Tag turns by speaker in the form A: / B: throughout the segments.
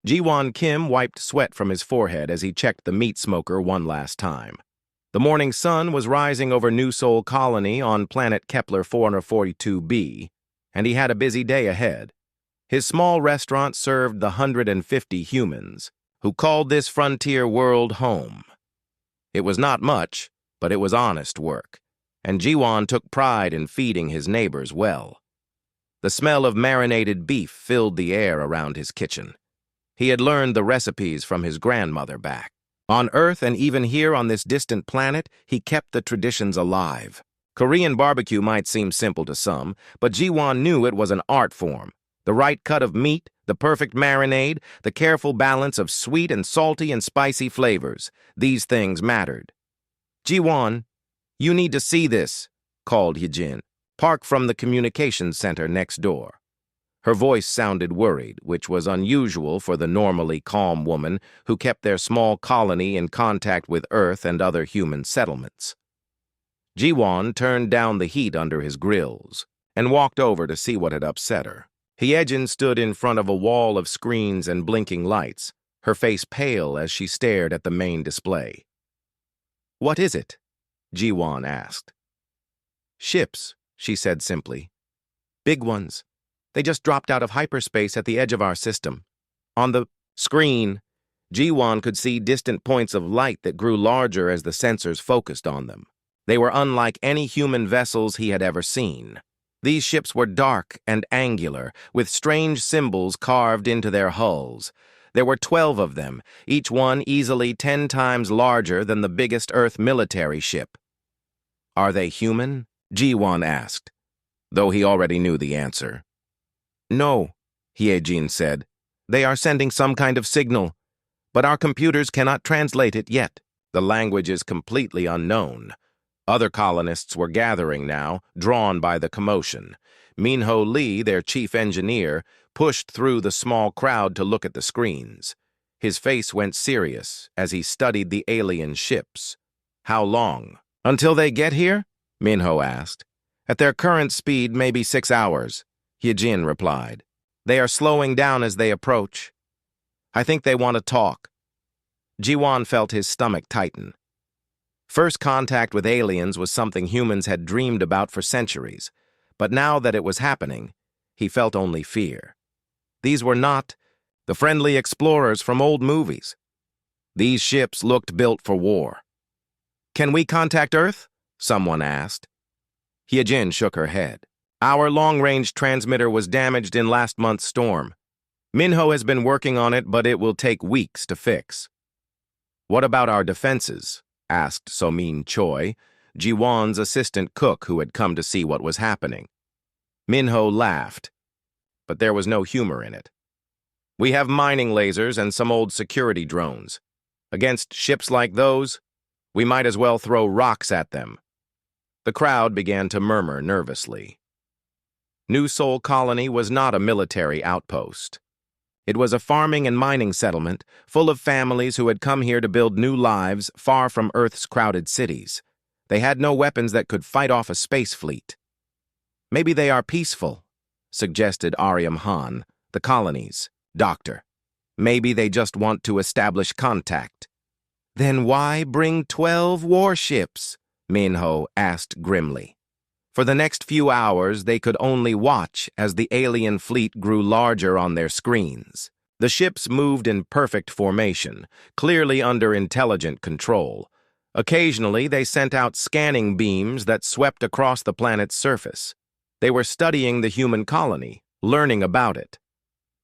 A: Ji-won Kim wiped sweat from his forehead as he checked the meat smoker one last time. The morning sun was rising over New Sol Colony on planet Kepler 442b, and he had a busy day ahead. His small restaurant served the 150 humans, who called this frontier world home. It was not much, but it was honest work, and Ji-won took pride in feeding his neighbors well. The smell of marinated beef filled the air around his kitchen. He had learned the recipes from his grandmother back. On Earth and even here on this distant planet, he kept the traditions alive. Korean barbecue might seem simple to some, but Ji-won knew it was an art form. The right cut of meat, the perfect marinade, the careful balance of sweet and salty and spicy flavors. These things mattered. "Ji-won, you need to see this," called Hyejin, Park from the communications center next door. Her voice sounded worried, which was unusual for the normally calm woman who kept their small colony in contact with Earth and other human settlements. Ji-won turned down the heat under his grills and walked over to see what had upset her. Hyejin stood in front of a wall of screens and blinking lights, her face pale as she stared at the main display. "What is it?" Ji-won asked. "Ships," she said simply. "Big ones. They just dropped out of hyperspace at the edge of our system." On the screen, Ji-won could see distant points of light that grew larger as the sensors focused on them. They were unlike any human vessels he had ever seen. These ships were dark and angular, with strange symbols carved into their hulls. There were 12 of them, each one easily 10 times larger than the biggest Earth military ship. "Are they human?" Ji-won asked, though he already knew the answer. "No," Hyejin said. "They are sending some kind of signal, but our computers cannot translate it yet. The language is completely unknown." Other colonists were gathering now, drawn by the commotion. Minho Lee, their chief engineer, pushed through the small crowd to look at the screens. His face went serious as he studied the alien ships. "How long?" "Until they get here?" Minho asked. "At their current speed, maybe 6 hours," Hyejin replied. "They are slowing down as they approach. I think they want to talk." Ji-won felt his stomach tighten. First contact with aliens was something humans had dreamed about for centuries, but now that it was happening, he felt only fear. These were not the friendly explorers from old movies. These ships looked built for war. "Can we contact Earth?" someone asked. Hyejin shook her head. "Our long-range transmitter was damaged in last month's storm. Minho has been working on it, but it will take weeks to fix." "What about our defenses?" asked So-min Choi, Ji-won's assistant cook who had come to see what was happening. Minho laughed, but there was no humor in it. "We have mining lasers and some old security drones. Against ships like those, we might as well throw rocks at them." The crowd began to murmur nervously. New Sol Colony was not a military outpost. It was a farming and mining settlement full of families who had come here to build new lives far from Earth's crowded cities. They had no weapons that could fight off a space fleet. "Maybe they are peaceful," suggested Aryam Han, the colony's doctor. "Maybe they just want to establish contact." "Then why bring 12 warships?" Minho asked grimly. For the next few hours, they could only watch as the alien fleet grew larger on their screens. The ships moved in perfect formation, clearly under intelligent control. Occasionally, they sent out scanning beams that swept across the planet's surface. They were studying the human colony, learning about it.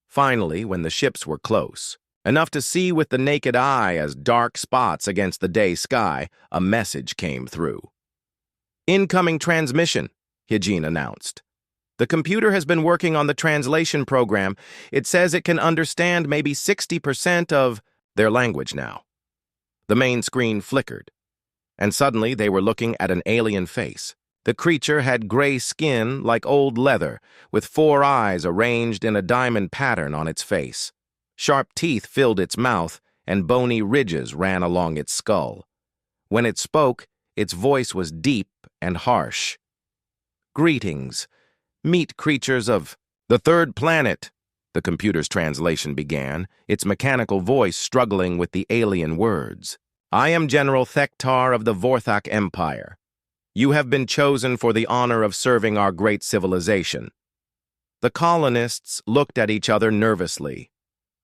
A: Finally, when the ships were close, enough to see with the naked eye as dark spots against the day sky, a message came through. "Incoming transmission," Hyejin announced. "The computer has been working on the translation program. It says it can understand maybe 60% of their language now." The main screen flickered, and suddenly they were looking at an alien face. The creature had gray skin like old leather, with 4 eyes arranged in a diamond pattern on its face. Sharp teeth filled its mouth, and bony ridges ran along its skull. When it spoke, its voice was deep and harsh. "Greetings, meat creatures of the third planet," the computer's translation began, its mechanical voice struggling with the alien words. I am General Thektar of the Vorthak Empire. You have been chosen for the honor of serving our great civilization. The colonists looked at each other nervously.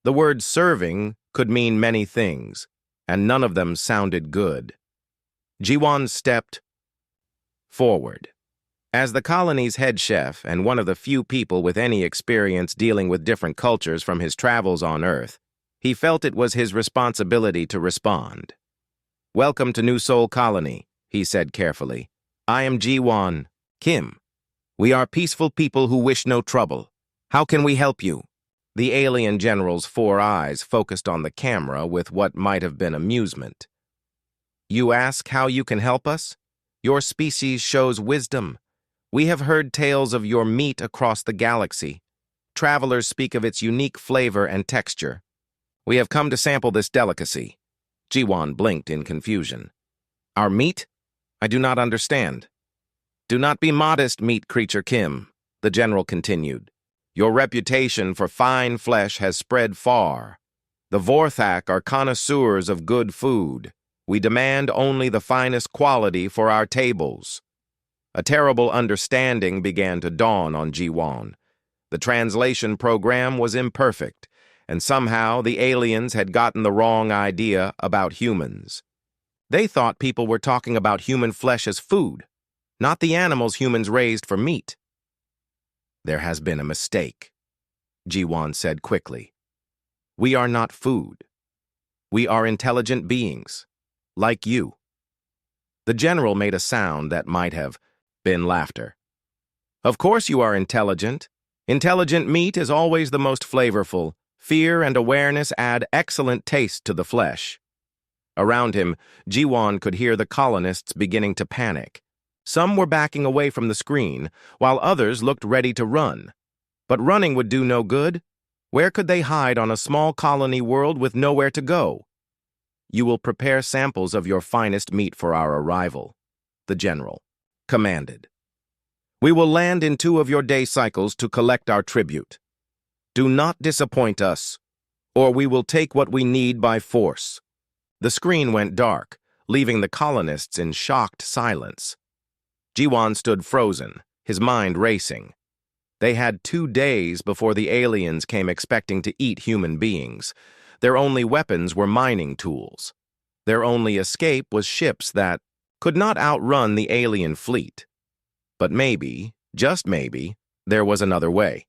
A: The word serving could mean many things, and none of them sounded good. Jiwan stepped forward. As the colony's head chef and one of the few people with any experience dealing with different cultures from his travels on Earth, he felt it was his responsibility to respond. Welcome to New Seoul Colony, he said carefully. I am Jiwan Kim. We are peaceful people who wish no trouble. How can we help you? The alien general's 4 eyes focused on the camera with what might have been amusement. You ask how you can help us? Your species shows wisdom. We have heard tales of your meat across the galaxy. Travelers speak of its unique flavor and texture. We have come to sample this delicacy. Jiwan blinked in confusion. Our meat? I do not understand. Do not be modest, meat creature Kim, the general continued. Your reputation for fine flesh has spread far. The Vorthak are connoisseurs of good food. We demand only the finest quality for our tables. A terrible understanding began to dawn on Jiwan. The translation program was imperfect, and somehow the aliens had gotten the wrong idea about humans. They thought people were talking about human flesh as food, not the animals humans raised for meat. There has been a mistake, Jiwan said quickly. We are not food. We are intelligent beings, like you. The general made a sound that might have been laughter. Of course you are intelligent. Intelligent meat is always the most flavorful. Fear and awareness add excellent taste to the flesh. Around him, Jiwan could hear the colonists beginning to panic. Some were backing away from the screen, while others looked ready to run. But running would do no good. Where could they hide on a small colony world with nowhere to go? You will prepare samples of your finest meat for our arrival, the general commanded. We will land in 2 of your day cycles to collect our tribute. Do not disappoint us, or we will take what we need by force. The screen went dark, leaving the colonists in shocked silence. Jiwan stood frozen, his mind racing. They had 2 days before the aliens came expecting to eat human beings. Their only weapons were mining tools. Their only escape was ships that could not outrun the alien fleet. But maybe, just maybe, there was another way.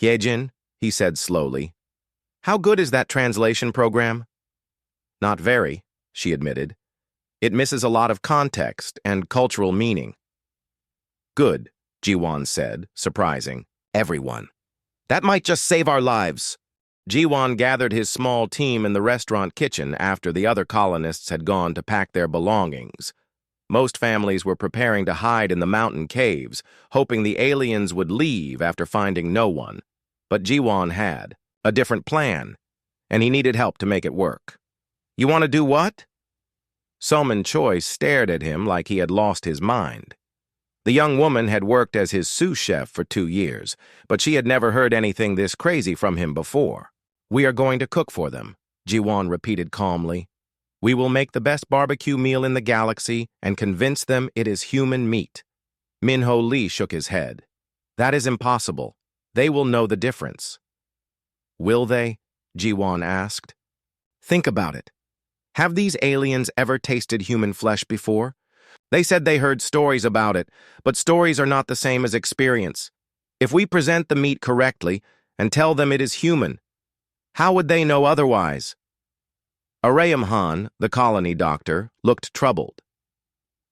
A: Hyejin, he said slowly. How good is that translation program? Not very, she admitted. It misses a lot of context and cultural meaning. Good, Jiwan said, surprising. Everyone. That might just save our lives. Jiwan gathered his small team in the restaurant kitchen after the other colonists had gone to pack their belongings. Most families were preparing to hide in the mountain caves, hoping the aliens would leave after finding no one. But Jiwan had a different plan, and he needed help to make it work. You want to do what? Soman Choi stared at him like he had lost his mind. The young woman had worked as his sous chef for 2 years, but she had never heard anything this crazy from him before. We are going to cook for them, Jiwan repeated calmly. We will make the best barbecue meal in the galaxy and convince them it is human meat. Minho Lee shook his head. That is impossible. They will know the difference. Will they? Jiwan asked. Think about it. Have these aliens ever tasted human flesh before? They said they heard stories about it, but stories are not the same as experience. If we present the meat correctly and tell them it is human, how would they know otherwise? Arayam Han, the colony doctor, looked troubled.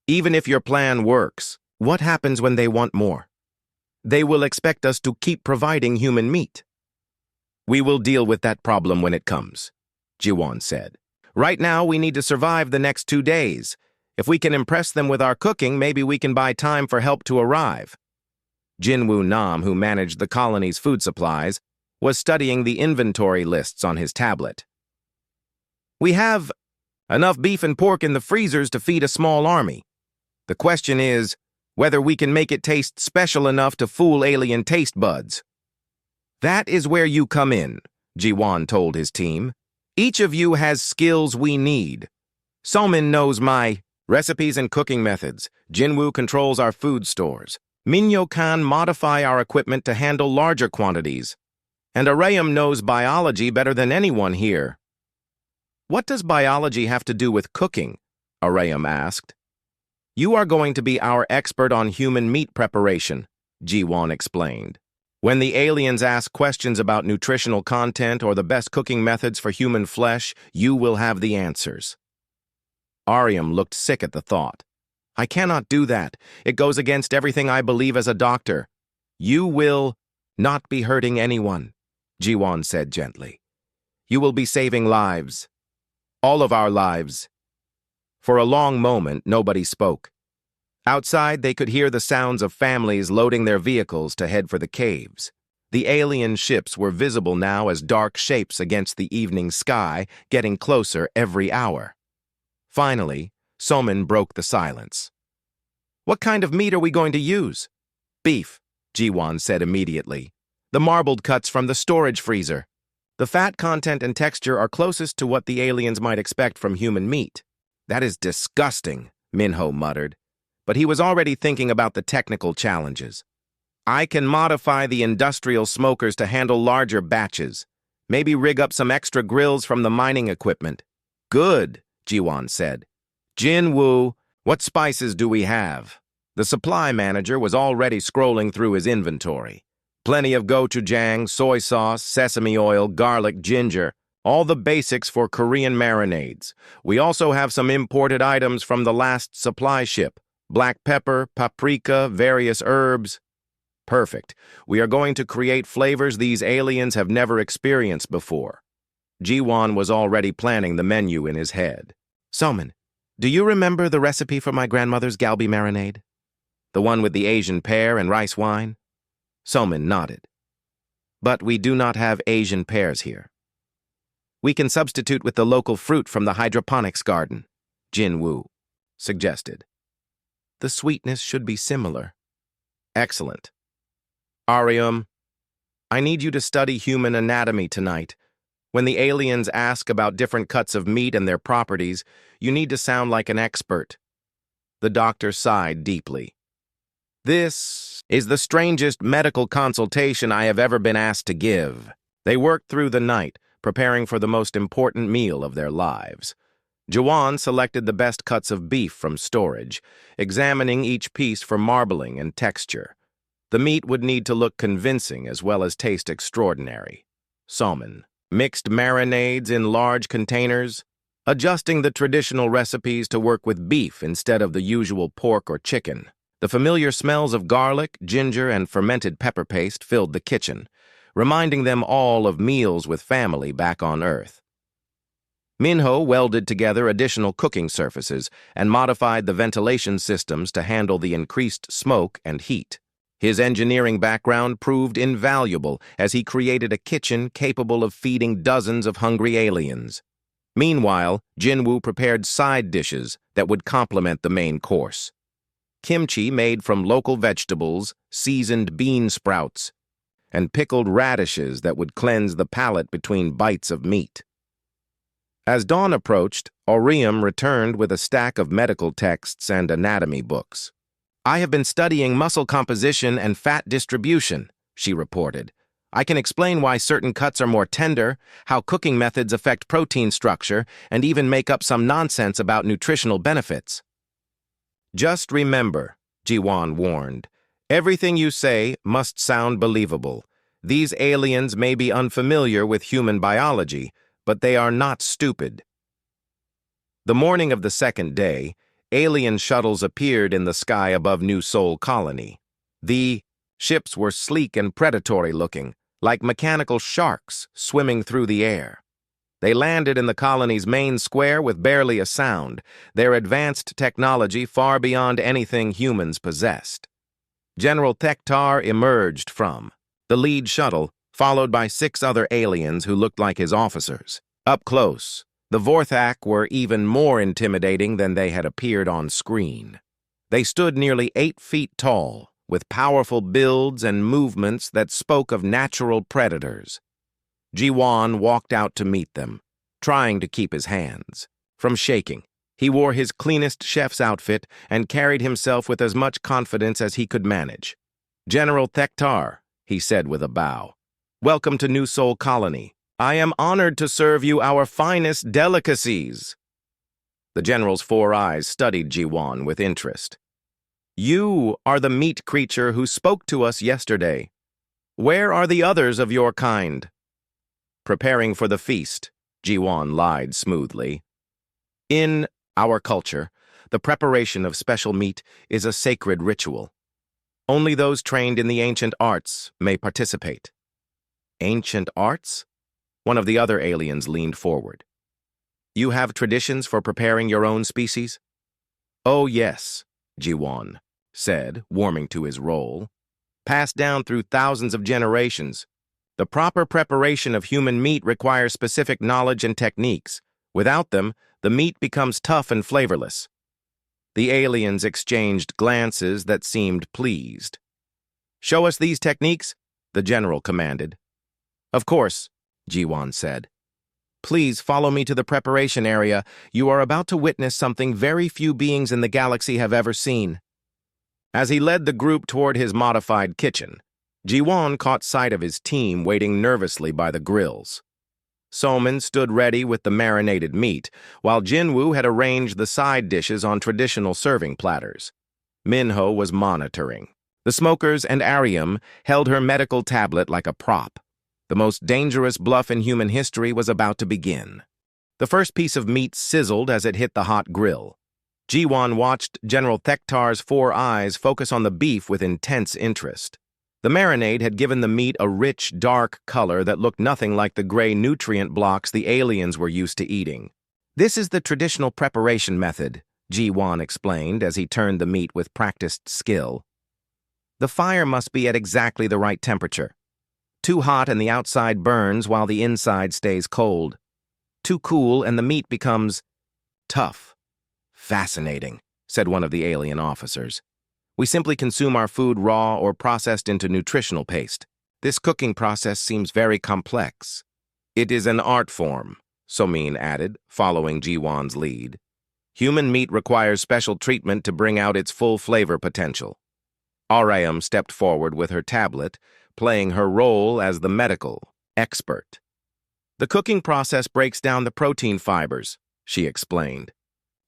A: Even if your plan works, what happens when they want more? They will expect us to keep providing human meat. We will deal with that problem when it comes, Jiwan said. Right now, we need to survive the next 2 days. If we can impress them with our cooking, maybe we can buy time for help to arrive. Jinwoo Nam, who managed the colony's food supplies, was studying the inventory lists on his tablet. We have enough beef and pork in the freezers to feed a small army. The question is whether we can make it taste special enough to fool alien taste buds. That is where you come in, Ji-won told his team. Each of you has skills we need. Somin knows my recipes and cooking methods. Jinwoo controls our food stores. Minyo can modify our equipment to handle larger quantities. And Arayam knows biology better than anyone here. What does biology have to do with cooking? Arayam asked. You are going to be our expert on human meat preparation, Ji-won explained. When the aliens ask questions about nutritional content or the best cooking methods for human flesh, you will have the answers. Arayam looked sick at the thought. I cannot do that. It goes against everything I believe as a doctor. You will not be hurting anyone, Ji-won said gently. You will be saving lives. All of our lives. For a long moment, nobody spoke. Outside, they could hear the sounds of families loading their vehicles to head for the caves. The alien ships were visible now as dark shapes against the evening sky, getting closer every hour. Finally, Somin broke the silence. What kind of meat are we going to use? Beef, Ji-won said immediately. The marbled cuts from the storage freezer. The fat content and texture are closest to what the aliens might expect from human meat. That is disgusting, Minho muttered. But he was already thinking about the technical challenges. I can modify the industrial smokers to handle larger batches. Maybe rig up some extra grills from the mining equipment. Good, Ji-won said. Jinwoo, what spices do we have? The supply manager was already scrolling through his inventory. Plenty of gochujang, soy sauce, sesame oil, garlic, ginger. All the basics for Korean marinades. We also have some imported items from the last supply ship. Black pepper, paprika, various herbs. Perfect. We are going to create flavors these aliens have never experienced before. Ji-won was already planning the menu in his head. Somin, do you remember the recipe for my grandmother's galbi marinade? The one with the Asian pear and rice wine? Somin nodded. But we do not have Asian pears here. We can substitute with the local fruit from the hydroponics garden, Jinwoo suggested. The sweetness should be similar. Excellent. Arayam, I need you to study human anatomy tonight. When the aliens ask about different cuts of meat and their properties, you need to sound like an expert. The doctor sighed deeply. This is the strangest medical consultation I have ever been asked to give. They worked through the night, preparing for the most important meal of their lives. Ji-won selected the best cuts of beef from storage, examining each piece for marbling and texture. The meat would need to look convincing as well as taste extraordinary. Somin mixed marinades in large containers, adjusting the traditional recipes to work with beef instead of the usual pork or chicken. The familiar smells of garlic, ginger, and fermented pepper paste filled the kitchen, reminding them all of meals with family back on Earth. Minho welded together additional cooking surfaces and modified the ventilation systems to handle the increased smoke and heat. His engineering background proved invaluable as he created a kitchen capable of feeding dozens of hungry aliens. Meanwhile, Jinwoo prepared side dishes that would complement the main course. Kimchi made from local vegetables, seasoned bean sprouts, and pickled radishes that would cleanse the palate between bites of meat. As dawn approached, Arayam returned with a stack of medical texts and anatomy books. I have been studying muscle composition and fat distribution, she reported. I can explain why certain cuts are more tender, how cooking methods affect protein structure, and even make up some nonsense about nutritional benefits. Just remember, Ji-won warned, everything you say must sound believable. These aliens may be unfamiliar with human biology, but they are not stupid. The morning of the second day, alien shuttles appeared in the sky above New Seoul Colony. The ships were sleek and predatory-looking, like mechanical sharks swimming through the air. They landed in the colony's main square with barely a sound, their advanced technology far beyond anything humans possessed. General Tektar emerged from the lead shuttle, followed by 6 other aliens who looked like his officers. Up close, the Vorthak were even more intimidating than they had appeared on screen. They stood nearly 8 feet tall, with powerful builds and movements that spoke of natural predators. Ji-won walked out to meet them, trying to keep his hands from shaking. He wore his cleanest chef's outfit and carried himself with as much confidence as he could manage. "General Thektar," he said with a bow, "welcome to New Seoul Colony. I am honored to serve you our finest delicacies." The general's 4 eyes studied Ji-won with interest. "You are the meat creature who spoke to us yesterday. Where are the others of your kind?" "Preparing for the feast," Ji-won lied smoothly. "In our culture, the preparation of special meat is a sacred ritual. Only those trained in the ancient arts may participate." "Ancient arts?" One of the other aliens leaned forward. "You have traditions for preparing your own species?" "Oh yes," Ji-won said, warming to his role. "Passed down through thousands of generations. The proper preparation of human meat requires specific knowledge and techniques. Without them, the meat becomes tough and flavorless." The aliens exchanged glances that seemed pleased. "Show us these techniques," the general commanded. "Of course," Ji-won said. "Please follow me to the preparation area. You are about to witness something very few beings in the galaxy have ever seen." As he led the group toward his modified kitchen, Ji-won caught sight of his team waiting nervously by the grills. Somin stood ready with the marinated meat, while Jinwoo had arranged the side dishes on traditional serving platters. Minho was monitoring. The smokers and Ariam held her medical tablet like a prop. The most dangerous bluff in human history was about to begin. The first piece of meat sizzled as it hit the hot grill. Ji-won watched General Thektar's 4 eyes focus on the beef with intense interest. The marinade had given the meat a rich, dark color that looked nothing like the gray nutrient blocks the aliens were used to eating. "This is the traditional preparation method," Ji-won explained as he turned the meat with practiced skill. "The fire must be at exactly the right temperature. Too hot and the outside burns while the inside stays cold. Too cool and the meat becomes tough." "Fascinating," said one of the alien officers. "We simply consume our food raw or processed into nutritional paste. This cooking process seems very complex." "It is an art form," Somin added, following Ji-won's lead. "Human meat requires special treatment to bring out its full flavor potential." Ariam stepped forward with her tablet, playing her role as the medical expert. "The cooking process breaks down the protein fibers," she explained.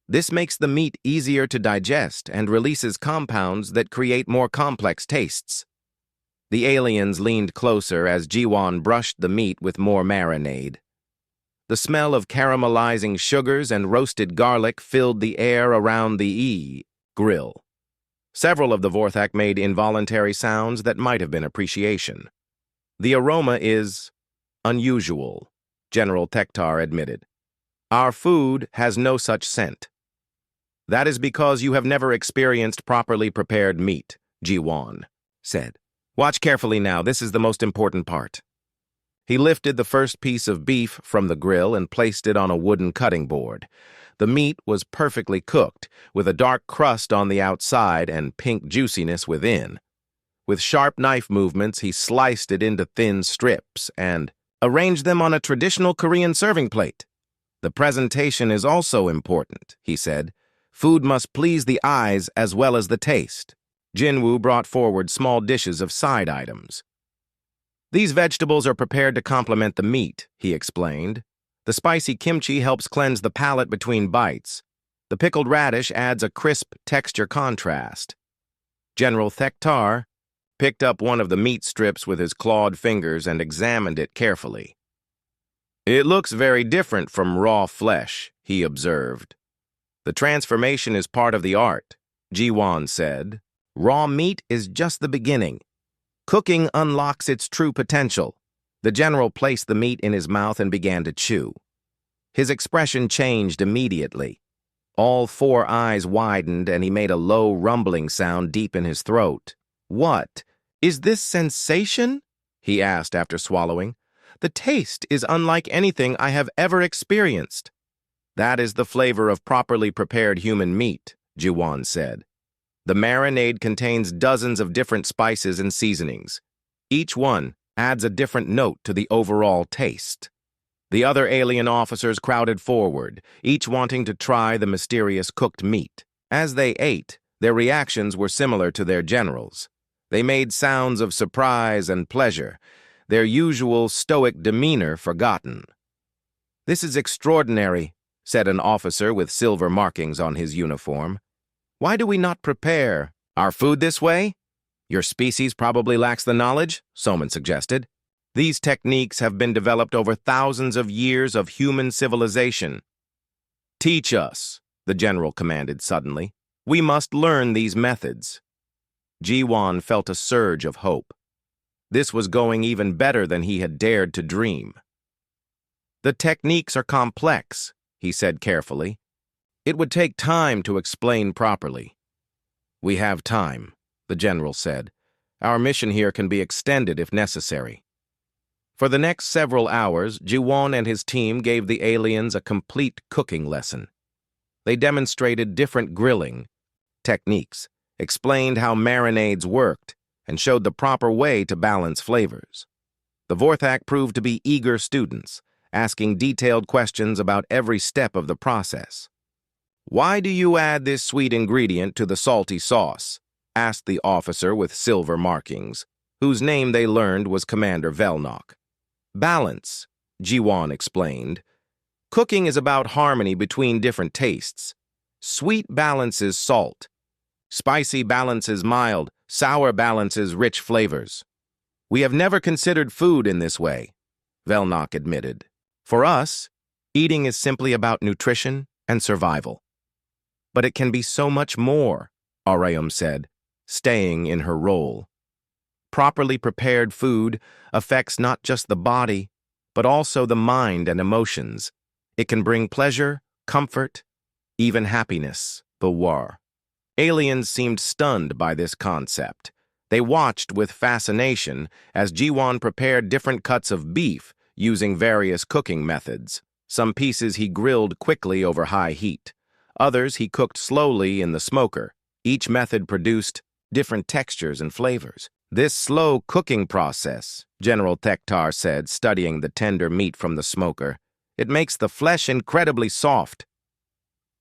A: "This makes the meat easier to digest and releases compounds that create more complex tastes." The aliens leaned closer as Ji-won brushed the meat with more marinade. The smell of caramelizing sugars and roasted garlic filled the air around the grill. Several of the Vorthak made involuntary sounds that might have been appreciation. "The aroma is unusual," General Thektar admitted. "Our food has no such scent." "That is because you have never experienced properly prepared meat," Ji-won said. "Watch carefully now, this is the most important part." He lifted the first piece of beef from the grill and placed it on a wooden cutting board. The meat was perfectly cooked, with a dark crust on the outside and pink juiciness within. With sharp knife movements, he sliced it into thin strips and arranged them on a traditional Korean serving plate. "The presentation is also important," he said. "Food must please the eyes as well as the taste." Jinwoo brought forward small dishes of side items. "These vegetables are prepared to complement the meat," he explained. "The spicy kimchi helps cleanse the palate between bites. The pickled radish adds a crisp texture contrast." General Thektar picked up one of the meat strips with his clawed fingers and examined it carefully. "It looks very different from raw flesh," he observed. "The transformation is part of the art," Ji-won said. "Raw meat is just the beginning. Cooking unlocks its true potential." The general placed the meat in his mouth and began to chew. His expression changed immediately. All 4 eyes widened and he made a low rumbling sound deep in his throat. "What? Is this sensation?" he asked after swallowing. "The taste is unlike anything I have ever experienced." "That is the flavor of properly prepared human meat," Ji-won said. The marinade contains dozens of different spices and seasonings. Each one adds a different note to the overall taste. The other alien officers crowded forward, each wanting to try the mysterious cooked meat. As they ate, their reactions were similar to their generals. They made sounds of surprise and pleasure, their usual stoic demeanor forgotten. "This is extraordinary," said an officer with silver markings on his uniform. "Why do we not prepare our food this way?" "Your species probably lacks the knowledge," Soman suggested. "These techniques have been developed over thousands of years of human civilization." "Teach us," the general commanded suddenly. "We must learn these methods." Ji-won felt a surge of hope. This was going even better than he had dared to dream. "The techniques are complex," he said carefully. "It would take time to explain properly." "We have time," the general said. "Our mission here can be extended if necessary." For the next several hours, Ji-won and his team gave the aliens a complete cooking lesson. They demonstrated different grilling techniques, explained how marinades worked, and showed the proper way to balance flavors. The Vorthak proved to be eager students, asking detailed questions about every step of the process. "Why do you add this sweet ingredient to the salty sauce?" asked the officer with silver markings, whose name they learned was Commander Velnok. "Balance," Ji-won explained. "Cooking is about harmony between different tastes. Sweet balances salt. Spicy balances mild. Sour balances rich flavors. We have never considered food in this way," Velnok admitted. "For us, eating is simply about nutrition and survival." "But it can be so much more," Aurium said, staying in her role. "Properly prepared food affects not just the body, but also the mind and emotions. It can bring pleasure, comfort, even happiness." Bewar. Aliens seemed stunned by this concept. They watched with fascination as Ji-won prepared different cuts of beef using various cooking methods. Some pieces he grilled quickly over high heat. Others he cooked slowly in the smoker. Each method produced different textures and flavors. "This slow cooking process," General Tektar said, studying the tender meat from the smoker, "it makes the flesh incredibly soft.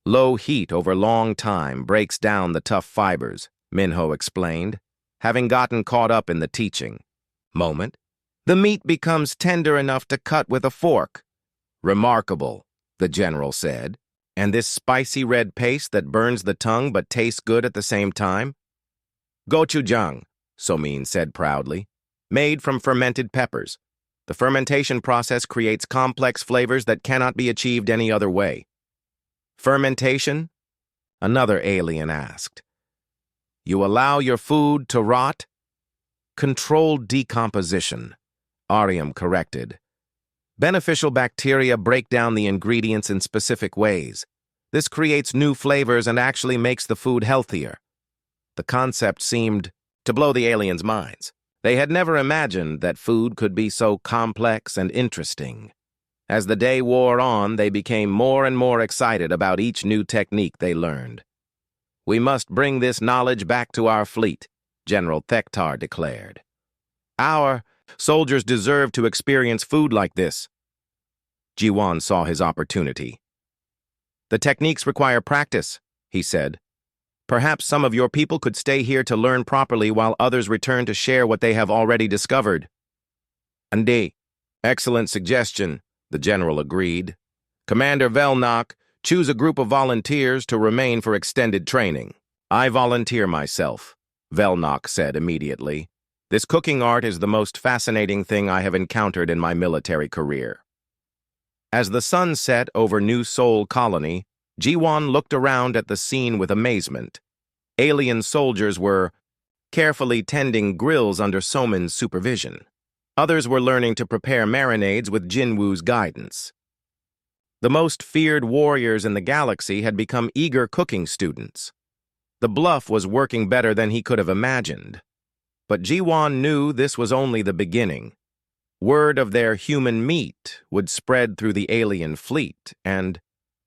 A: Low heat over long time breaks down the tough fibers," Minho explained, having gotten caught up in the teaching. Moment. "The meat becomes tender enough to cut with a fork." "Remarkable," the general said. "And this spicy red paste that burns the tongue but tastes good at the same time?" "Gochujang," Somin said proudly, "made from fermented peppers. The fermentation process creates complex flavors that cannot be achieved any other way." "Fermentation?" another alien asked. "You allow your food to rot?" "Controlled decomposition," Arium corrected. "Beneficial bacteria break down the ingredients in specific ways. This creates new flavors and actually makes the food healthier." The concept seemed to blow the aliens' minds. They had never imagined that food could be so complex and interesting. As the day wore on, they became more and more excited about each new technique they learned. "We must bring this knowledge back to our fleet," General Tektar declared. "Our soldiers deserve to experience food like this." Ji-won saw his opportunity. "The techniques require practice," he said. "Perhaps some of your people could stay here to learn properly while others return to share what they have already discovered." "Andi, excellent suggestion," the general agreed. "Commander Velnok, choose a group of volunteers to remain for extended training." "I volunteer myself," Velnok said immediately. "This cooking art is the most fascinating thing I have encountered in my military career." As the sun set over New Seoul Colony, Ji-won looked around at the scene with amazement. Alien soldiers were carefully tending grills under Soman's supervision. Others were learning to prepare marinades with Jinwoo's guidance. The most feared warriors in the galaxy had become eager cooking students. The bluff was working better than he could have imagined. But Ji-won knew this was only the beginning. Word of their human meat would spread through the alien fleet, and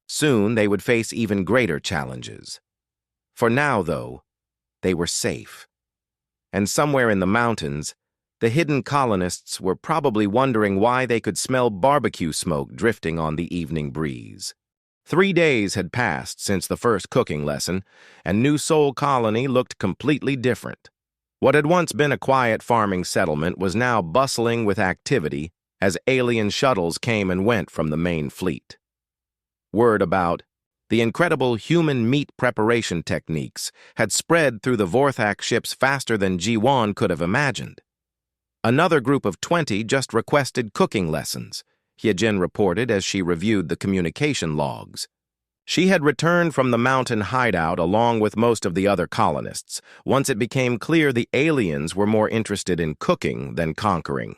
A: soon they would face even greater challenges. For now, though, They were safe. And somewhere in the mountains, the hidden colonists were probably wondering why they could smell barbecue smoke drifting on the evening breeze. 3 days had passed since the first cooking lesson, and New Sol Colony looked completely different. What had once been a quiet farming settlement was now bustling with activity as alien shuttles came and went from the main fleet. Word about the incredible human meat preparation techniques had spread through the Vorthak ships faster than Ji-won could have imagined. Another group of 20 just requested cooking lessons, Hyejin reported as she reviewed the communication logs. She had returned from the mountain hideout along with most of the other colonists, once it became clear the aliens were more interested in cooking than conquering.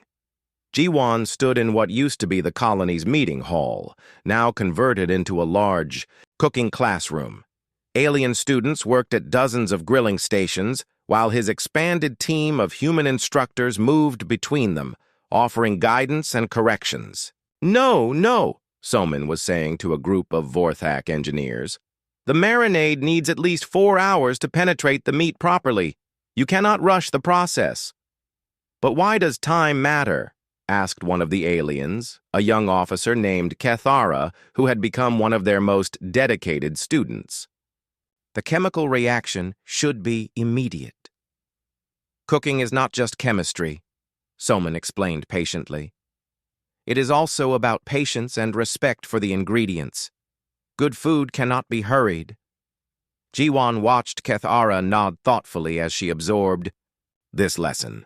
A: Ji-won stood in what used to be the colony's meeting hall, now converted into a large cooking classroom. Alien students worked at dozens of grilling stations, while his expanded team of human instructors moved between them, offering guidance and corrections. No, Soman was saying to a group of Vorthak engineers. The marinade needs at least 4 hours to penetrate the meat properly. You cannot rush the process. But why does time matter? Asked one of the aliens, a young officer named Cathara, who had become one of their most dedicated students. The chemical reaction should be immediate. Cooking is not just chemistry, Soman explained patiently. It is also about patience and respect for the ingredients. Good food cannot be hurried. Ji-won watched Cathara nod thoughtfully as she absorbed this lesson.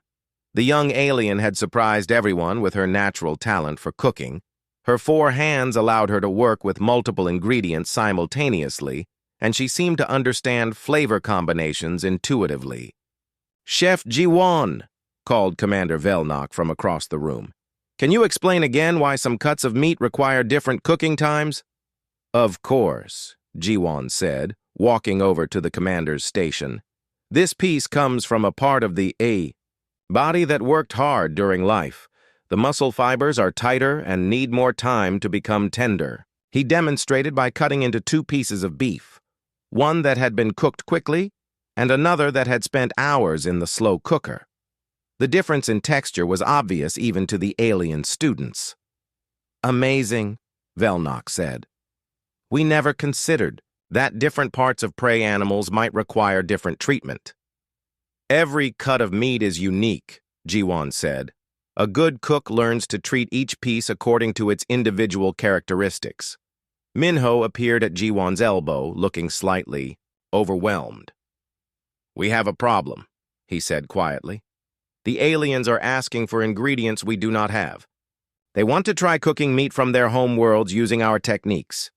A: The young alien had surprised everyone with her natural talent for cooking. Her 4 hands allowed her to work with multiple ingredients simultaneously, and she seemed to understand flavor combinations intuitively. "Chef Ji-won," called Commander Velnok from across the room. "Can you explain again why some cuts of meat require different cooking times?" "Of course," Ji-won said, walking over to the commander's station. "This piece comes from a part of the body that worked hard during life. The muscle fibers are tighter and need more time to become tender." He demonstrated by cutting into 2 pieces of beef, one that had been cooked quickly and another that had spent hours in the slow cooker. The difference in texture was obvious even to the alien students. "Amazing," Velnok said. "We never considered that different parts of prey animals might require different treatment." "Every cut of meat is unique," Ji-won said. "A good cook learns to treat each piece according to its individual characteristics." Minho appeared at Ji-won's elbow, looking slightly overwhelmed. "We have a problem," he said quietly. "The aliens are asking for ingredients we do not have. They want to try cooking meat from their home worlds using our techniques."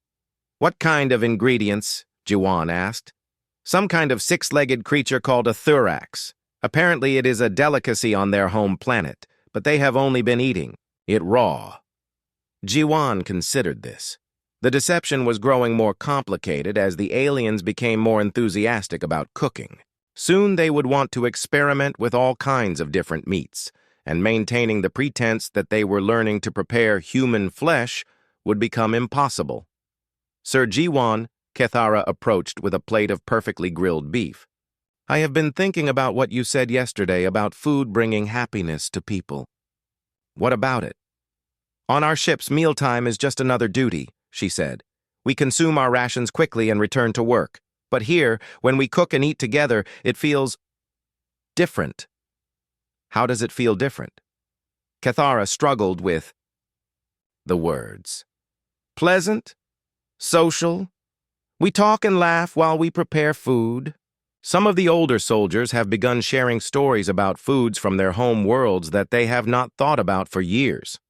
A: "What kind of ingredients?" Ji-won asked. "Some kind of 6-legged creature called a thorax. Apparently it is a delicacy on their home planet, but they have only been eating it raw." Ji-won considered this. The deception was growing more complicated as the aliens became more enthusiastic about cooking. Soon they would want to experiment with all kinds of different meats, and maintaining the pretense that they were learning to prepare human flesh would become impossible. Sir Ji-won, Cathara approached with a plate of perfectly grilled beef. "I have been thinking about what you said yesterday about food bringing happiness to people." "What about it?" "On our ships, mealtime is just another duty," she said. "We consume our rations quickly and return to work. But here, when we cook and eat together, it feels different." "How does it feel different?" Cathara struggled with the words. "Pleasant, social. We talk and laugh while we prepare food." Some of the older soldiers have begun sharing stories about foods from their home worlds that they have not thought about for years.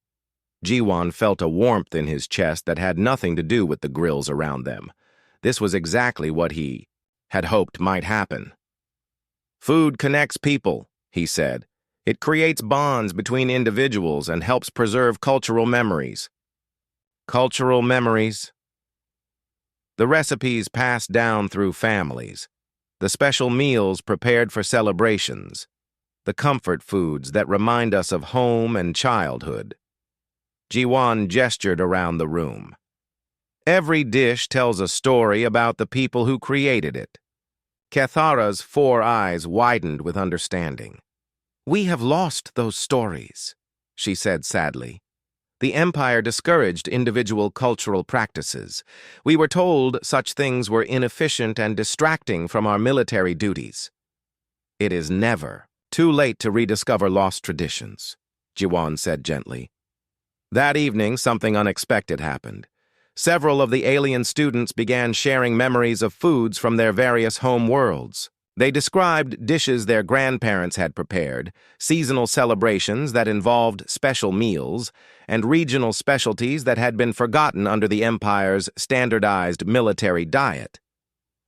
A: Ji-won felt a warmth in his chest that had nothing to do with the grills around them. This was exactly what he had hoped might happen. "Food connects people," he said. "It creates bonds between individuals and helps preserve cultural memories." Cultural memories. The recipes passed down through families, the special meals prepared for celebrations, the comfort foods that remind us of home and childhood. Ji-won gestured around the room. "Every dish tells a story about the people who created it." Cathara's 4 eyes widened with understanding. "We have lost those stories," she said sadly. "The Empire discouraged individual cultural practices. We were told such things were inefficient and distracting from our military duties." "It is never too late to rediscover lost traditions," Jiwan said gently. That evening, something unexpected happened. Several of the alien students began sharing memories of foods from their various home worlds. They described dishes their grandparents had prepared, seasonal celebrations that involved special meals, and regional specialties that had been forgotten under the Empire's standardized military diet.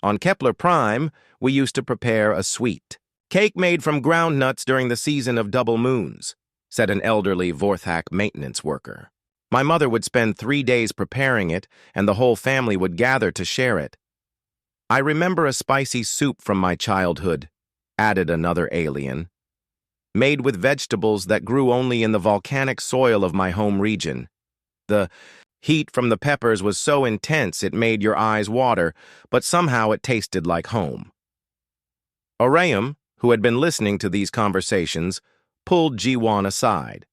A: "On Kepler Prime, we used to prepare a sweet cake made from ground nuts during the season of double moons," said an elderly Vorthak maintenance worker. "My mother would spend 3 days preparing it, and the whole family would gather to share it." "I remember a spicy soup from my childhood," added another alien, "made with vegetables that grew only in the volcanic soil of my home region. The heat from the peppers was so intense it made your eyes water, but somehow it tasted like home." Orayum, who had been listening to these conversations, pulled Jiwan aside.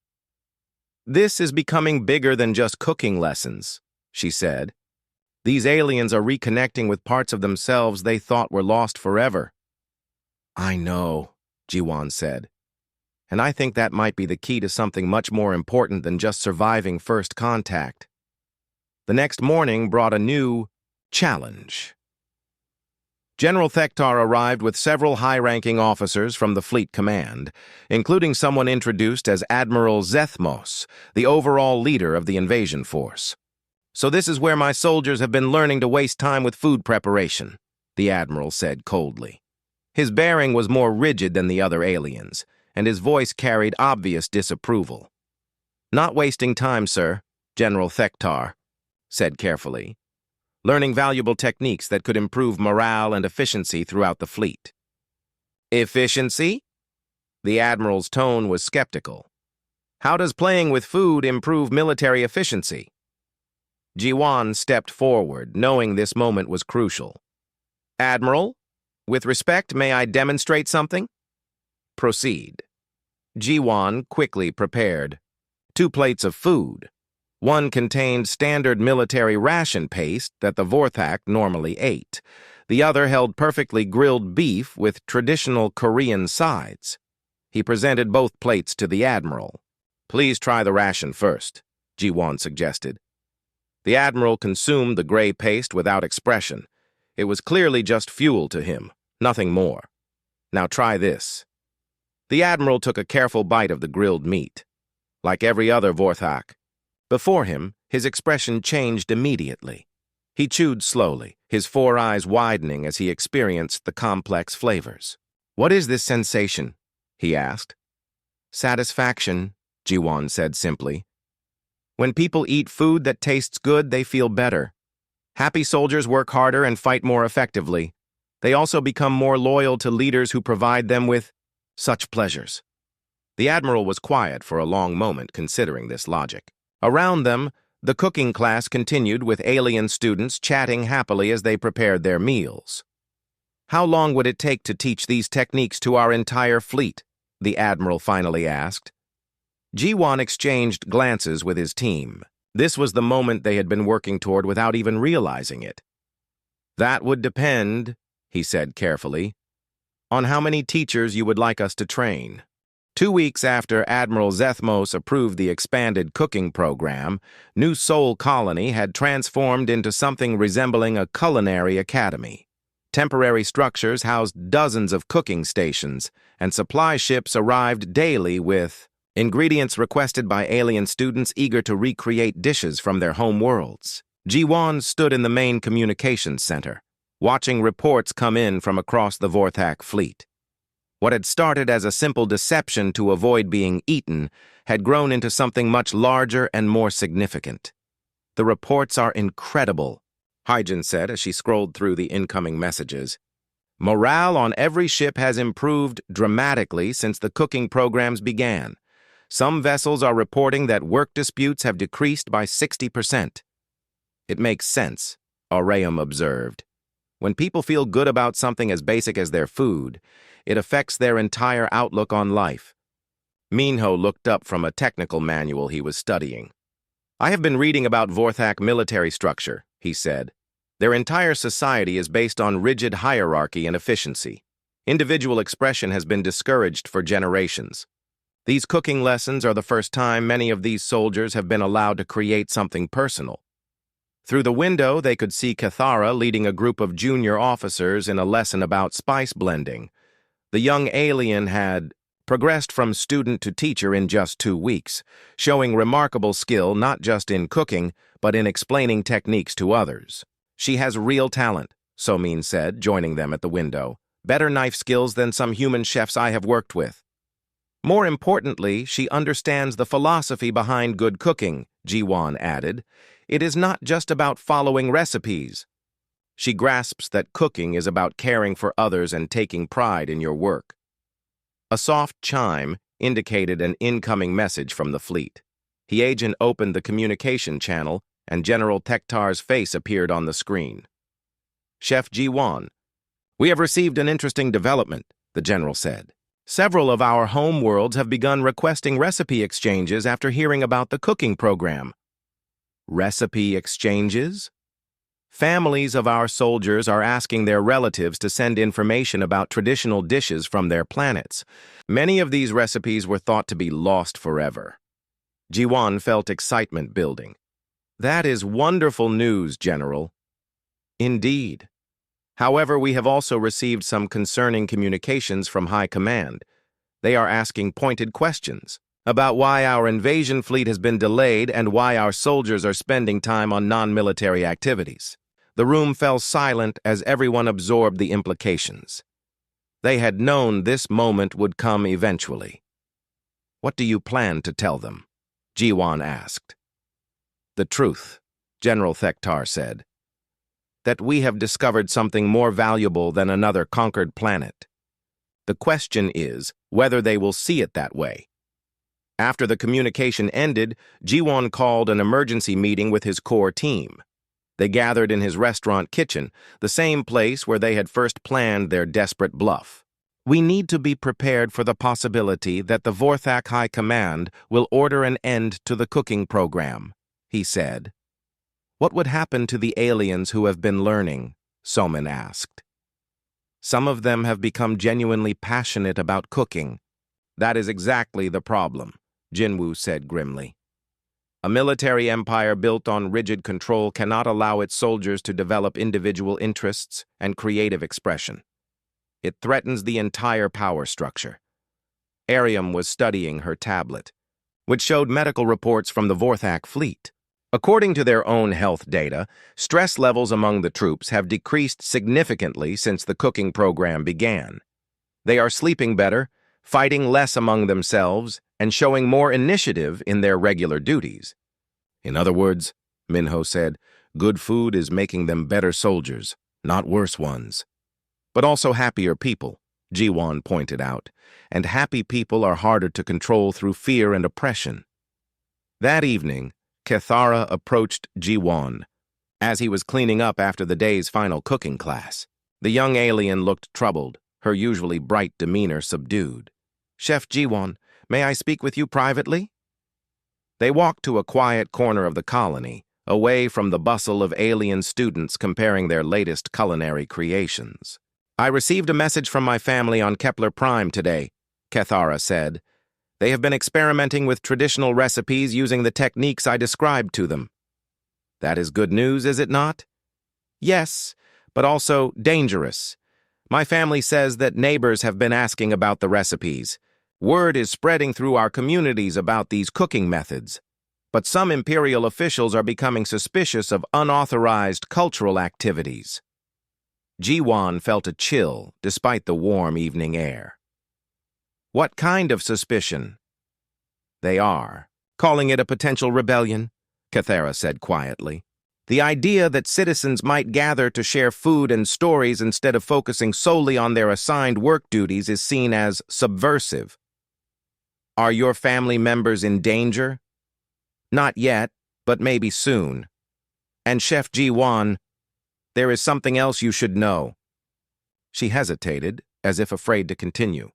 A: "This is becoming bigger than just cooking lessons," she said. "These aliens are reconnecting with parts of themselves they thought were lost forever." "I know," Jiwan said. "And I think that might be the key to something much more important than just surviving first contact." The next morning brought a new challenge. General Thektar arrived with several high-ranking officers from the Fleet Command, including someone introduced as Admiral Zethmos, the overall leader of the invasion force. "So this is where my soldiers have been learning to waste time with food preparation," the Admiral said coldly. His bearing was more rigid than the other aliens, and his voice carried obvious disapproval. "Not wasting time, sir," General Thektar said carefully. "Learning valuable techniques that could improve morale and efficiency throughout the fleet." "Efficiency?" The Admiral's tone was skeptical. "How does playing with food improve military efficiency?" Jiwan stepped forward, knowing this moment was crucial. "Admiral, with respect, may I demonstrate something?" "Proceed." Jiwan quickly prepared 2 plates of food. One contained standard military ration paste that the Vorthak normally ate. The other held perfectly grilled beef with traditional Korean sides. He presented both plates to the Admiral. "Please try the ration first," Jiwan suggested. The Admiral consumed the gray paste without expression. It was clearly just fuel to him, nothing more. "Now try this." The Admiral took a careful bite of the grilled meat. Like every other Vorthak, before him, his expression changed immediately. He chewed slowly, his 4 eyes widening as he experienced the complex flavors. "What is this sensation?" he asked. "Satisfaction," Jiwan said simply. "When people eat food that tastes good, they feel better. Happy soldiers work harder and fight more effectively. They also become more loyal to leaders who provide them with such pleasures." The Admiral was quiet for a long moment, considering this logic. Around them, the cooking class continued with alien students chatting happily as they prepared their meals. "How long would it take to teach these techniques to our entire fleet?" the Admiral finally asked. Jiwan exchanged glances with his team. This was the moment they had been working toward without even realizing it. "That would depend," he said carefully, "on how many teachers you would like us to train." 2 weeks after Admiral Zethmos approved the expanded cooking program, New Sol Colony had transformed into something resembling a culinary academy. Temporary structures housed dozens of cooking stations, and supply ships arrived daily with ingredients requested by alien students eager to recreate dishes from their home worlds. Jiwan stood in the main communications center, watching reports come in from across the Vorthak fleet. What had started as a simple deception to avoid being eaten had grown into something much larger and more significant. "The reports are incredible," Hyjin said as she scrolled through the incoming messages. "Morale on every ship has improved dramatically since the cooking programs began. Some vessels are reporting that work disputes have decreased by 60%. "It makes sense," Orayum observed. When people feel good about something as basic as their food, it affects their entire outlook on life. Minho looked up from a technical manual he was studying. I have been reading about Vorthak military structure, he said. Their entire society is based on rigid hierarchy and efficiency. Individual expression has been discouraged for generations. These cooking lessons are the first time many of these soldiers have been allowed to create something personal. Through the window, they could see Cathara leading a group of junior officers in a lesson about spice blending. The young alien had progressed from student to teacher in just 2 weeks, showing remarkable skill not just in cooking, but in explaining techniques to others. She has real talent, Somin said, joining them at the window. Better knife skills than some human chefs I have worked with. More importantly, she understands the philosophy behind good cooking, Jiwan added. It is not just about following recipes. She grasps that cooking is about caring for others and taking pride in your work. A soft chime indicated an incoming message from the fleet. The agent opened the communication channel, and General Tektar's face appeared on the screen. Chef Jiwan, we have received an interesting development, the general said. Several of our home worlds have begun requesting recipe exchanges after hearing about the cooking program. Recipe exchanges? Families of our soldiers are asking their relatives to send information about traditional dishes from their planets. Many of these recipes were thought to be lost forever. Jiwan felt excitement building. That is wonderful news, General. Indeed. However, we have also received some concerning communications from High Command. They are asking pointed questions about why our invasion fleet has been delayed and why our soldiers are spending time on non-military activities. The room fell silent as everyone absorbed the implications. They had known this moment would come eventually. What do you plan to tell them? Jiwan asked. The truth, General Tektar said. That we have discovered something more valuable than another conquered planet. The question is whether they will see it that way. After the communication ended, Jiwan called an emergency meeting with his core team. They gathered in his restaurant kitchen, the same place where they had first planned their desperate bluff. We need to be prepared for the possibility that the Vorthak High Command will order an end to the cooking program, he said. What would happen to the aliens who have been learning? Somin asked. Some of them have become genuinely passionate about cooking. That is exactly the problem, Jinwoo said grimly. A military empire built on rigid control cannot allow its soldiers to develop individual interests and creative expression. It threatens the entire power structure. Ariam was studying her tablet, which showed medical reports from the Vorthak fleet. According to their own health data, stress levels among the troops have decreased significantly since the cooking program began. They are sleeping better, fighting less among themselves, and showing more initiative in their regular duties. In other words, Minho said, good food is making them better soldiers, not worse ones. But also happier people, Jiwan pointed out, and happy people are harder to control through fear and oppression. That evening, Cathara approached Jiwan as he was cleaning up after the day's final cooking class. The young alien looked troubled, her usually bright demeanor subdued. Chef Jiwan, may I speak with you privately? They walked to a quiet corner of the colony, away from the bustle of alien students comparing their latest culinary creations. I received a message from my family on Kepler Prime today, Cathara said. They have been experimenting with traditional recipes using the techniques I described to them. That is good news, is it not? Yes, but also dangerous. My family says that neighbors have been asking about the recipes. Word is spreading through our communities about these cooking methods. But some imperial officials are becoming suspicious of unauthorized cultural activities. Jiwan felt a chill despite the warm evening air. What kind of suspicion? They are calling it a potential rebellion, Cathara said quietly. The idea that citizens might gather to share food and stories instead of focusing solely on their assigned work duties is seen as subversive. Are your family members in danger? Not yet, but maybe soon. And Chef Jiwan, there is something else you should know." She hesitated, as if afraid to continue.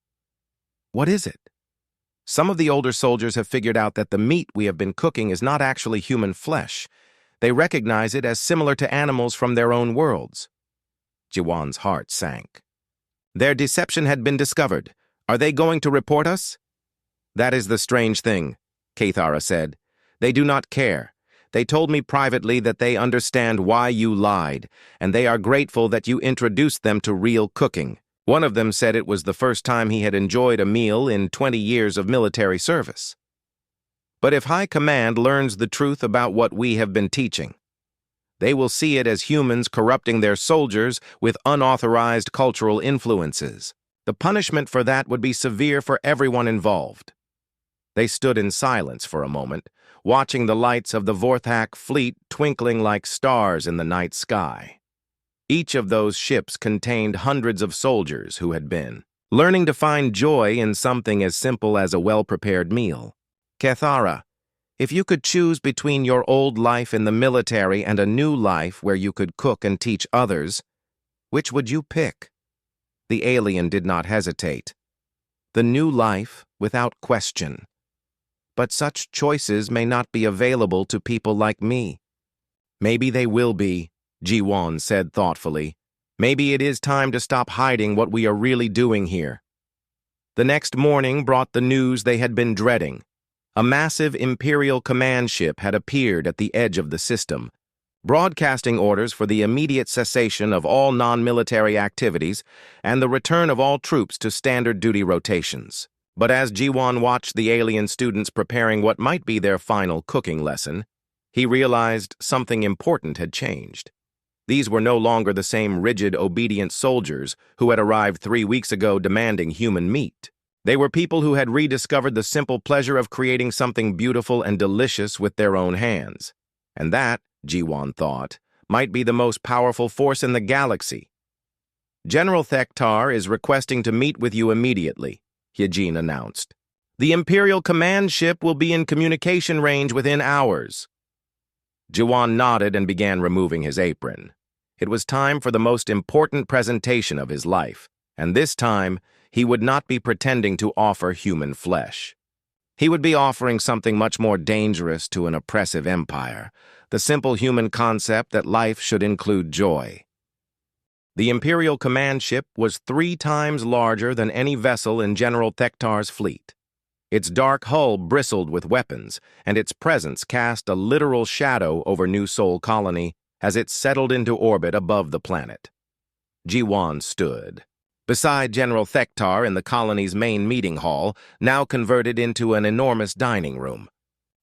A: "What is it?" "Some of the older soldiers have figured out that the meat we have been cooking is not actually human flesh. They recognize it as similar to animals from their own worlds." Jiwan's heart sank. "Their deception had been discovered. Are they going to report us?" "That is the strange thing," Cathara said. "They do not care. They told me privately that they understand why you lied, and they are grateful that you introduced them to real cooking. One of them said it was the first time he had enjoyed a meal in 20 years of military service. But if High Command learns the truth about what we have been teaching, they will see it as humans corrupting their soldiers with unauthorized cultural influences. The punishment for that would be severe for everyone involved." They stood in silence for a moment, watching the lights of the Vorthak fleet twinkling like stars in the night sky. Each of those ships contained hundreds of soldiers who had been learning to find joy in something as simple as a well-prepared meal. "Cathara, if you could choose between your old life in the military and a new life where you could cook and teach others, which would you pick?" The alien did not hesitate. "The new life, without question. But such choices may not be available to people like me." "Maybe they will be," Jiwan said thoughtfully. "Maybe it is time to stop hiding what we are really doing here." The next morning brought the news they had been dreading. A massive Imperial command ship had appeared at the edge of the system, broadcasting orders for the immediate cessation of all non-military activities and the return of all troops to standard duty rotations. But as Jiwan watched the alien students preparing what might be their final cooking lesson, he realized something important had changed. These were no longer the same rigid, obedient soldiers who had arrived 3 weeks ago demanding human meat. They were people who had rediscovered the simple pleasure of creating something beautiful and delicious with their own hands. And that, Jiwan thought, might be the most powerful force in the galaxy. "General Thektar is requesting to meet with you immediately," Hyejin announced. "The Imperial command ship will be in communication range within hours." Jiwan nodded and began removing his apron. It was time for the most important presentation of his life, and this time he would not be pretending to offer human flesh. He would be offering something much more dangerous to an oppressive empire, the simple human concept that life should include joy. The Imperial command ship was 3 times larger than any vessel in General Thektar's fleet. Its dark hull bristled with weapons, and its presence cast a literal shadow over New Sol Colony as it settled into orbit above the planet. Jiwan stood beside General Thektar in the colony's main meeting hall, now converted into an enormous dining room.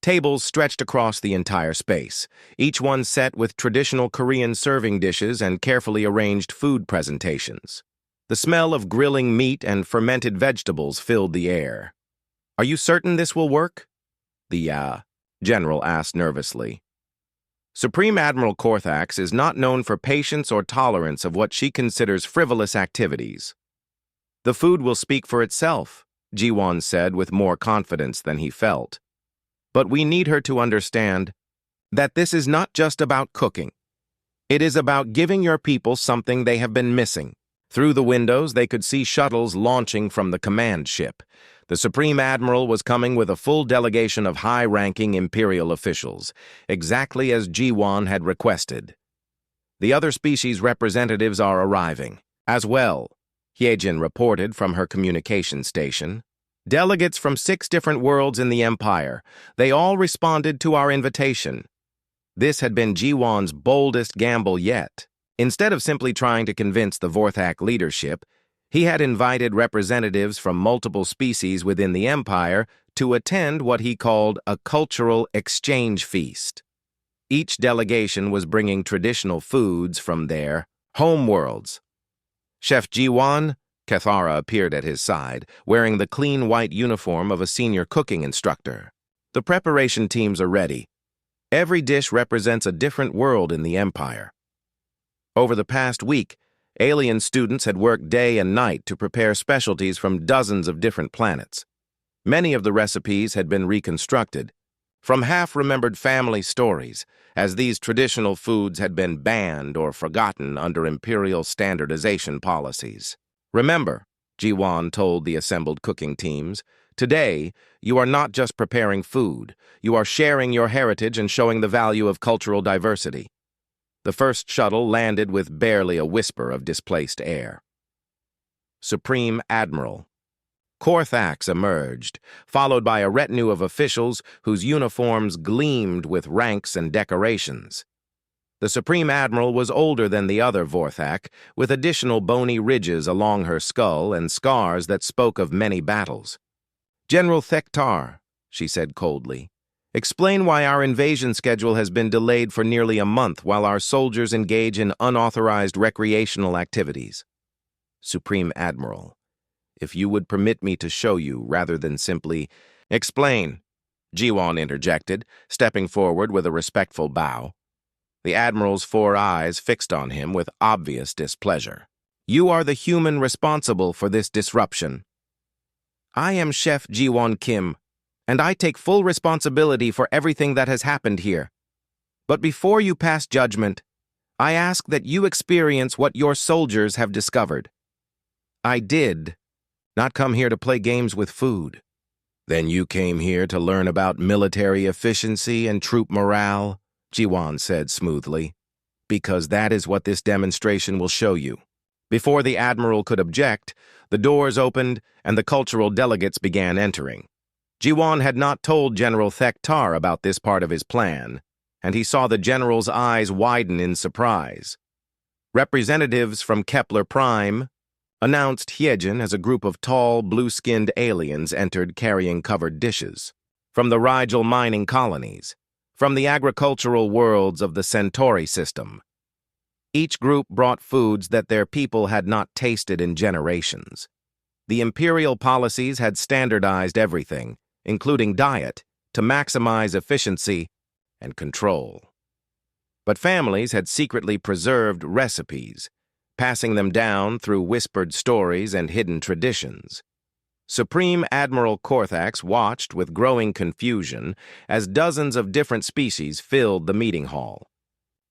A: Tables stretched across the entire space, each one set with traditional Korean serving dishes and carefully arranged food presentations. The smell of grilling meat and fermented vegetables filled the air. "Are you certain this will work?" the general asked nervously. Supreme Admiral Korthax is not known for patience or tolerance of what she considers frivolous activities. "The food will speak for itself," Jiwan said with more confidence than he felt. "But we need her to understand that this is not just about cooking. It is about giving your people something they have been missing." Through the windows, they could see shuttles launching from the command ship. The Supreme Admiral was coming with a full delegation of high-ranking Imperial officials, exactly as Jiwan had requested. "The other species representatives are arriving, as well," Hyejin reported from her communication station. "Delegates from 6 different worlds in the Empire. They all responded to our invitation." This had been Jiwan's boldest gamble yet. Instead of simply trying to convince the Vorthak leadership, he had invited representatives from multiple species within the Empire to attend what he called a cultural exchange feast. Each delegation was bringing traditional foods from their homeworlds. Chef Jiwan, Cathara appeared at his side, wearing the clean white uniform of a senior cooking instructor. "The preparation teams are ready. Every dish represents a different world in the Empire." Over the past week, alien students had worked day and night to prepare specialties from dozens of different planets. Many of the recipes had been reconstructed, from half-remembered family stories, as these traditional foods had been banned or forgotten under imperial standardization policies. Remember, Jiwan told the assembled cooking teams, today, you are not just preparing food, you are sharing your heritage and showing the value of cultural diversity. The first shuttle landed with barely a whisper of displaced air. Supreme Admiral Korthax emerged, followed by a retinue of officials whose uniforms gleamed with ranks and decorations. The Supreme Admiral was older than the other Vorthak, with additional bony ridges along her skull and scars that spoke of many battles. "General Thektar," she said coldly, "explain why our invasion schedule has been delayed for nearly a month while our soldiers engage in unauthorized recreational activities." Supreme Admiral, if you would permit me to show you rather than simply— "Explain," Jiwan interjected, stepping forward with a respectful bow. The Admiral's 4 eyes fixed on him with obvious displeasure. "You are the human responsible for this disruption." "I am Chef Jiwon Kim, and I take full responsibility for everything that has happened here. But before you pass judgment, I ask that you experience what your soldiers have discovered." "I did not come here to play games with food." "Then you came here to learn about military efficiency and troop morale," Jiwan said smoothly, "because that is what this demonstration will show you." Before the Admiral could object, the doors opened and the cultural delegates began entering. Jiwan had not told General Thektar about this part of his plan, and he saw the General's eyes widen in surprise. Representatives from Kepler Prime announced Hyejin as a group of tall, blue-skinned aliens entered carrying covered dishes. From the Rigel mining colonies, from the agricultural worlds of the Centauri system. Each group brought foods that their people had not tasted in generations. The imperial policies had standardized everything, including diet, to maximize efficiency and control. But families had secretly preserved recipes, passing them down through whispered stories and hidden traditions. Supreme Admiral Korthax watched with growing confusion as dozens of different species filled the meeting hall.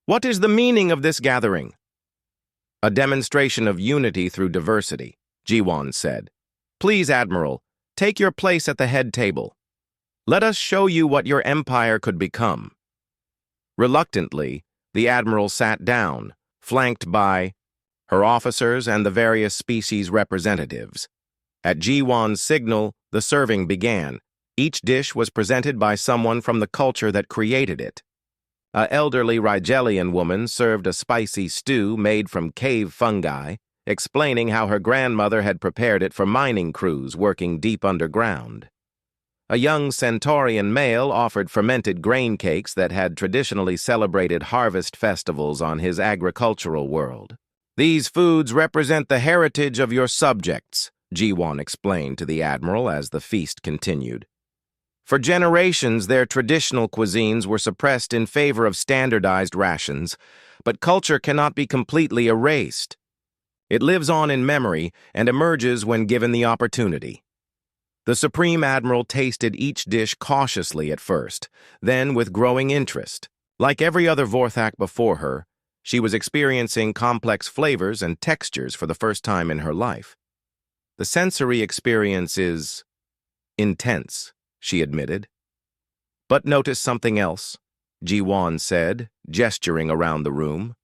A: "What is the meaning of this gathering?" "A demonstration of unity through diversity," Jiwan said. "Please, Admiral, take your place at the head table. Let us show you what your empire could become." Reluctantly, the Admiral sat down, flanked by her officers and the various species representatives. At Jiwan's signal, the serving began. Each dish was presented by someone from the culture that created it. An elderly Rigelian woman served a spicy stew made from cave fungi, explaining how her grandmother had prepared it for mining crews working deep underground. A young Centaurian male offered fermented grain cakes that had traditionally celebrated harvest festivals on his agricultural world. "These foods represent the heritage of your subjects," Jiwan explained to the Admiral as the feast continued. "For generations, their traditional cuisines were suppressed in favor of standardized rations, but culture cannot be completely erased. It lives on in memory and emerges when given the opportunity." The Supreme Admiral tasted each dish cautiously at first, then with growing interest. Like every other Vorthak before her, she was experiencing complex flavors and textures for the first time in her life. "The sensory experience is intense," she admitted. "But notice something else," Jiwan said, gesturing around the room.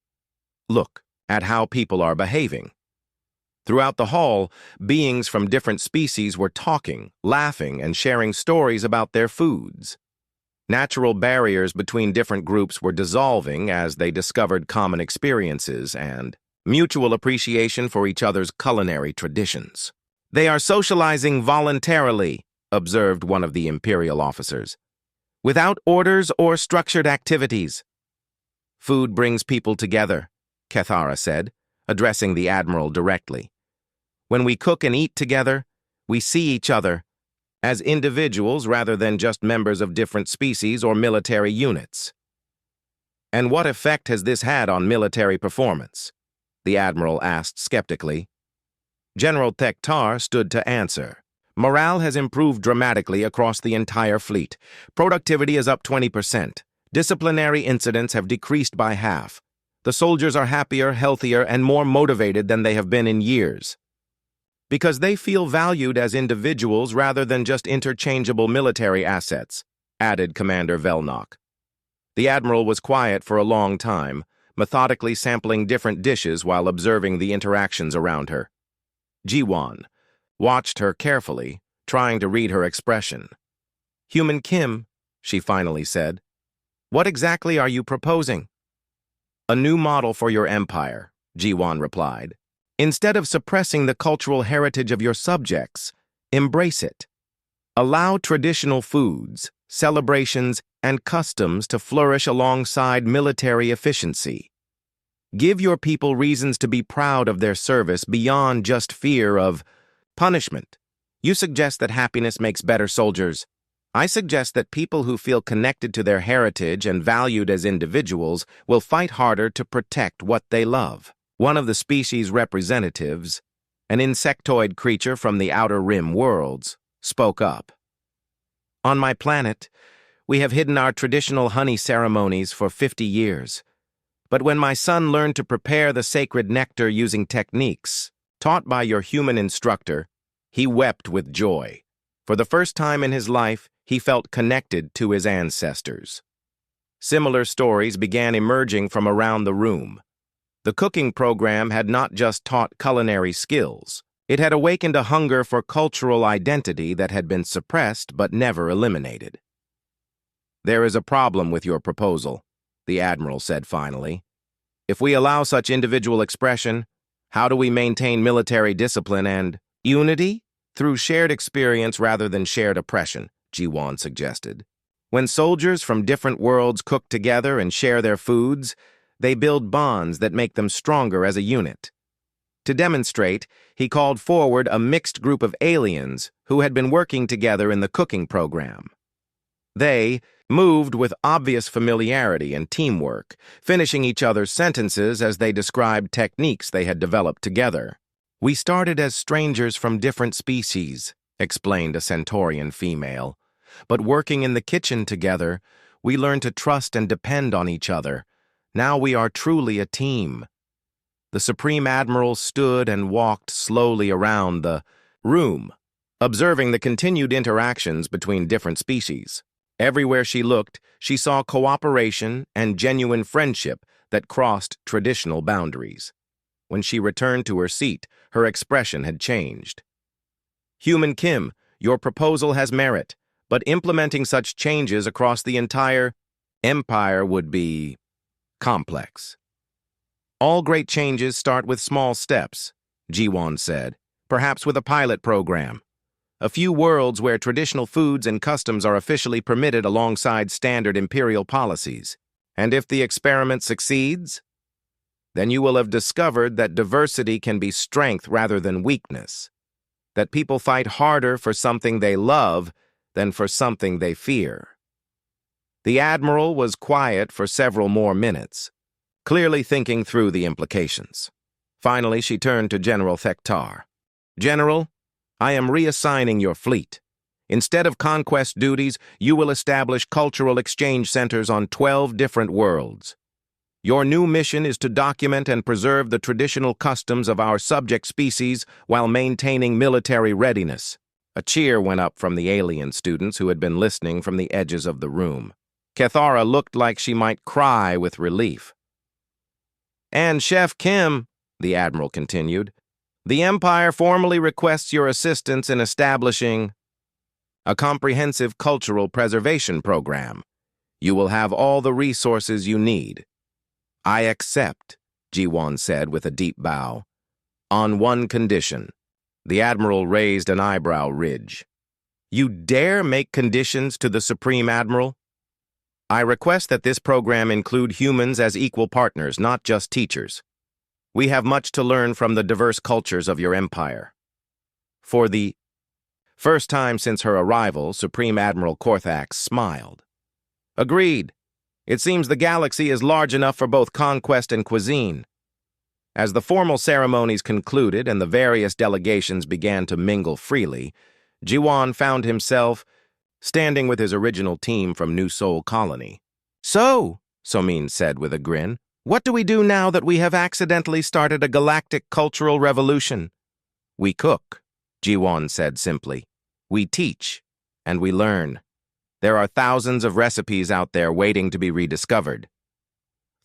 A: "Look at how people are behaving." Throughout the hall, beings from different species were talking, laughing, and sharing stories about their foods. Natural barriers between different groups were dissolving as they discovered common experiences and mutual appreciation for each other's culinary traditions. "They are socializing voluntarily," observed one of the Imperial officers, "without orders or structured activities." "Food brings people together," Cathara said, addressing the Admiral directly. "When we cook and eat together, we see each other as individuals rather than just members of different species or military units." "And what effect has this had on military performance?" the Admiral asked skeptically. General Thektar stood to answer. Morale has improved dramatically across the entire fleet. Productivity is up 20%. Disciplinary incidents have decreased by half. The soldiers are happier, healthier, and more motivated than they have been in years. Because they feel valued as individuals rather than just interchangeable military assets, added Commander Velnock. The Admiral was quiet for a long time, methodically sampling different dishes while observing the interactions around her. Ji-won watched her carefully, trying to read her expression. "Human Kim," she finally said, "what exactly are you proposing?" "A new model for your empire," Ji-won replied. "Instead of suppressing the cultural heritage of your subjects, embrace it. Allow traditional foods, celebrations, and customs to flourish alongside military efficiency. Give your people reasons to be proud of their service beyond just fear of punishment. You suggest that happiness makes better soldiers. I suggest that people who feel connected to their heritage and valued as individuals will fight harder to protect what they love." One of the species' representatives, an insectoid creature from the Outer Rim worlds, spoke up. "On my planet, we have hidden our traditional honey ceremonies for 50 years. But when my son learned to prepare the sacred nectar using techniques taught by your human instructor, he wept with joy. For the first time in his life, he felt connected to his ancestors." Similar stories began emerging from around the room. The cooking program had not just taught culinary skills. It had awakened a hunger for cultural identity that had been suppressed but never eliminated. "There is a problem with your proposal," the Admiral said finally. "If we allow such individual expression, how do we maintain military discipline and unity? Through shared experience rather than shared oppression," Ji-won suggested. "When soldiers from different worlds cook together and share their foods, they build bonds that make them stronger as a unit." To demonstrate, he called forward a mixed group of aliens who had been working together in the cooking program. They moved with obvious familiarity and teamwork, finishing each other's sentences as they described techniques they had developed together. "We started as strangers from different species," explained a Centaurian female. "But working in the kitchen together, we learned to trust and depend on each other. Now we are truly a team." The Supreme Admiral stood and walked slowly around the room, observing the continued interactions between different species. Everywhere she looked, she saw cooperation and genuine friendship that crossed traditional boundaries. When she returned to her seat, her expression had changed. "Human Kim, your proposal has merit, but implementing such changes across the entire empire would be complex. All great changes start with small steps," Ji-won said, "perhaps with a pilot program. A few worlds where traditional foods and customs are officially permitted alongside standard imperial policies. And if the experiment succeeds, then you will have discovered that diversity can be strength rather than weakness, that people fight harder for something they love than for something they fear." The Admiral was quiet for several more minutes, clearly thinking through the implications. Finally, she turned to General Thektar. "General, I am reassigning your fleet. Instead of conquest duties, you will establish cultural exchange centers on 12 different worlds. Your new mission is to document and preserve the traditional customs of our subject species while maintaining military readiness." A cheer went up from the alien students who had been listening from the edges of the room. Kethara looked like she might cry with relief. "And Chef Kim," the Admiral continued, "the Empire formally requests your assistance in establishing a comprehensive cultural preservation program. You will have all the resources you need." "I accept," Ji-won said with a deep bow. "On one condition." The Admiral raised an eyebrow ridge. "You dare make conditions to the Supreme Admiral?" "I request that this program include humans as equal partners, not just teachers. We have much to learn from the diverse cultures of your empire." For the first time since her arrival, Supreme Admiral Korthax smiled. "Agreed. It seems the galaxy is large enough for both conquest and cuisine." As the formal ceremonies concluded and the various delegations began to mingle freely, Jiwan found himself standing with his original team from New Seoul Colony. "So," Somin said with a grin, "what do we do now that we have accidentally started a galactic cultural revolution?" "We cook," Jiwan said simply. "We teach, and we learn. There are thousands of recipes out there waiting to be rediscovered."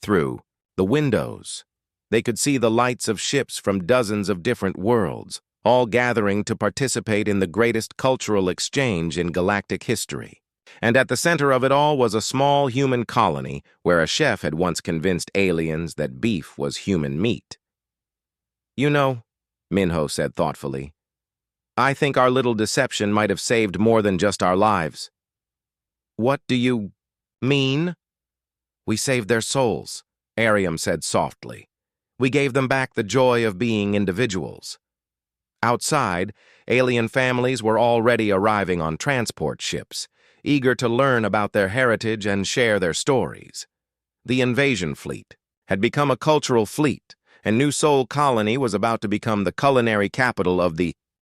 A: Through the windows, they could see the lights of ships from dozens of different worlds, all gathering to participate in the greatest cultural exchange in galactic history. And at the center of it all was a small human colony where a chef had once convinced aliens that beef was human meat. "You know," Minho said thoughtfully, "I think our little deception might have saved more than just our lives." "What do you mean?" "We saved their souls," Ariam said softly. "We gave them back the joy of being individuals." Outside, alien families were already arriving on transport ships, eager to learn about their heritage and share their stories. The invasion fleet had become a cultural fleet, and New Seoul Colony was about to become the culinary capital of the